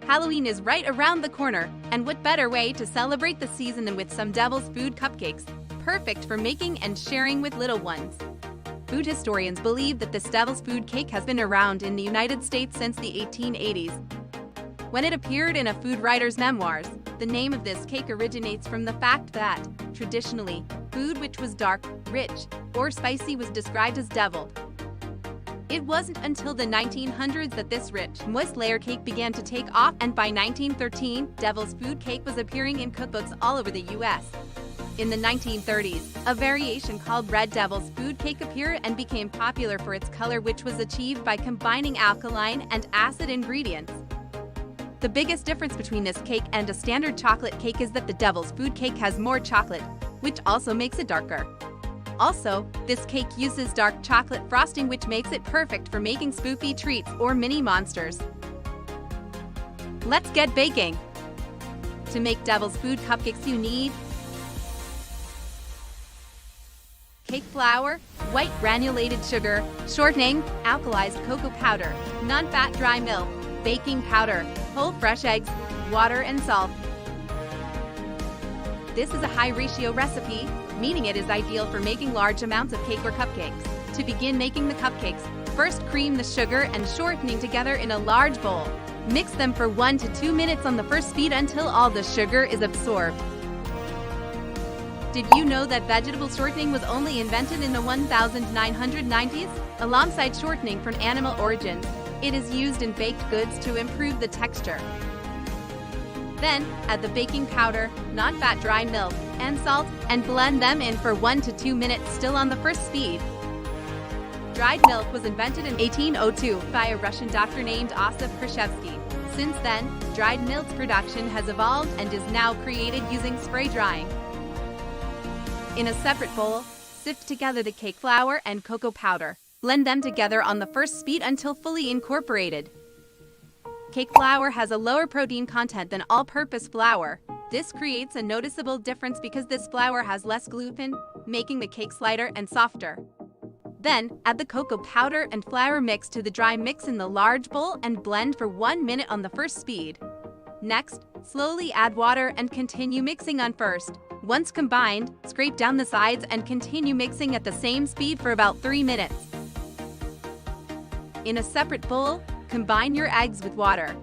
Halloween is right around the corner, and what better way to celebrate the season than with some devil's food cupcakes, perfect for making and sharing with little ones. Food historians believe that this devil's food cake has been around in the United States since the 1880s. When it appeared in a food writer's memoirs, the name of this cake originates from the fact that, traditionally, food which was dark, rich, or spicy was described as deviled. It wasn't until the 1900s that this rich, moist layer cake began to take off, and by 1913, devil's food cake was appearing in cookbooks all over the US. In the 1930s, a variation called red devil's food cake appeared and became popular for its color, which was achieved by combining alkaline and acid ingredients. The biggest difference between this cake and a standard chocolate cake is that the devil's food cake has more chocolate, which also makes it darker. Also, this cake uses dark chocolate frosting, which makes it perfect for making spoofy treats or mini monsters. Let's get baking! To make devil's food cupcakes, you need cake flour, white granulated sugar, shortening, alkalized cocoa powder, non-fat dry milk, baking powder, whole fresh eggs, water and salt. This is a high-ratio recipe, meaning it is ideal for making large amounts of cake or cupcakes. To begin making the cupcakes, first cream the sugar and shortening together in a large bowl. Mix them for 1 to 2 minutes on the first speed until all the sugar is absorbed. Did you know that vegetable shortening was only invented in the 1990s? Alongside shortening from animal origins, it is used in baked goods to improve the texture. Then, add the baking powder, non-fat dry milk, and salt, and blend them in for 1 to 2 minutes still on the first speed. Dried milk was invented in 1802 by a Russian doctor named Osip Krashevsky. Since then, dried milk's production has evolved and is now created using spray drying. In a separate bowl, sift together the cake flour and cocoa powder. Blend them together on the first speed until fully incorporated. Cake flour has a lower protein content than all-purpose flour. This creates a noticeable difference because this flour has less gluten, making the cakes lighter and softer. Then, add the cocoa powder and flour mix to the dry mix in the large bowl and blend for 1 minute on the first speed. Next, slowly add water and continue mixing on first. Once combined, scrape down the sides and continue mixing at the same speed for about 3 minutes. In a separate bowl, combine your eggs with water.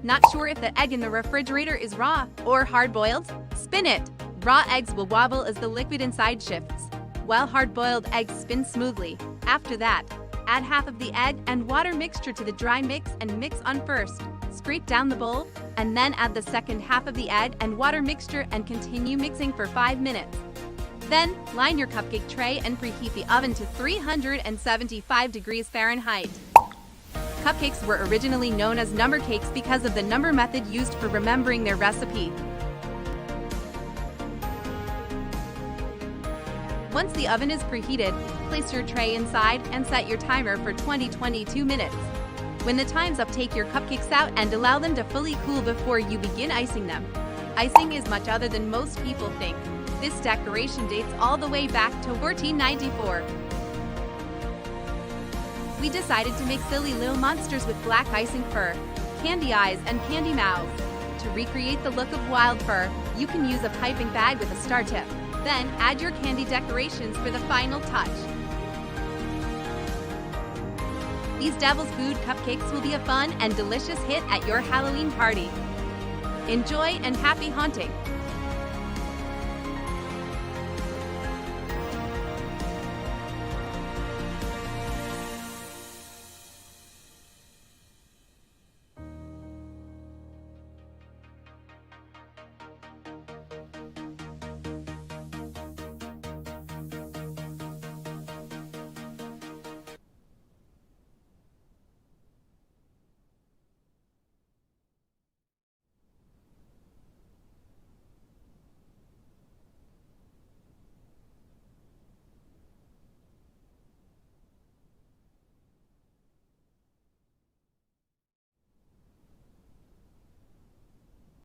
Not sure if the egg in the refrigerator is raw or hard-boiled? Spin it! Raw eggs will wobble as the liquid inside shifts, while hard-boiled eggs spin smoothly. After that, add half of the egg and water mixture to the dry mix and mix on first. Scrape down the bowl, and then add the second half of the egg and water mixture and continue mixing for 5 minutes. Then, line your cupcake tray and preheat the oven to 375 degrees Fahrenheit. Cupcakes were originally known as number cakes because of the number method used for remembering their recipe. Once the oven is preheated, place your tray inside and set your timer for 20-22 minutes. When the time's up, take your cupcakes out and allow them to fully cool before you begin icing them. Icing is much other than most people think. This decoration dates all the way back to 1494. We decided to make silly little monsters with black icing fur, candy eyes, and candy mouths. To recreate the look of wild fur, you can use a piping bag with a star tip. Then, add your candy decorations for the final touch. These devil's food cupcakes will be a fun and delicious hit at your Halloween party. Enjoy and happy haunting!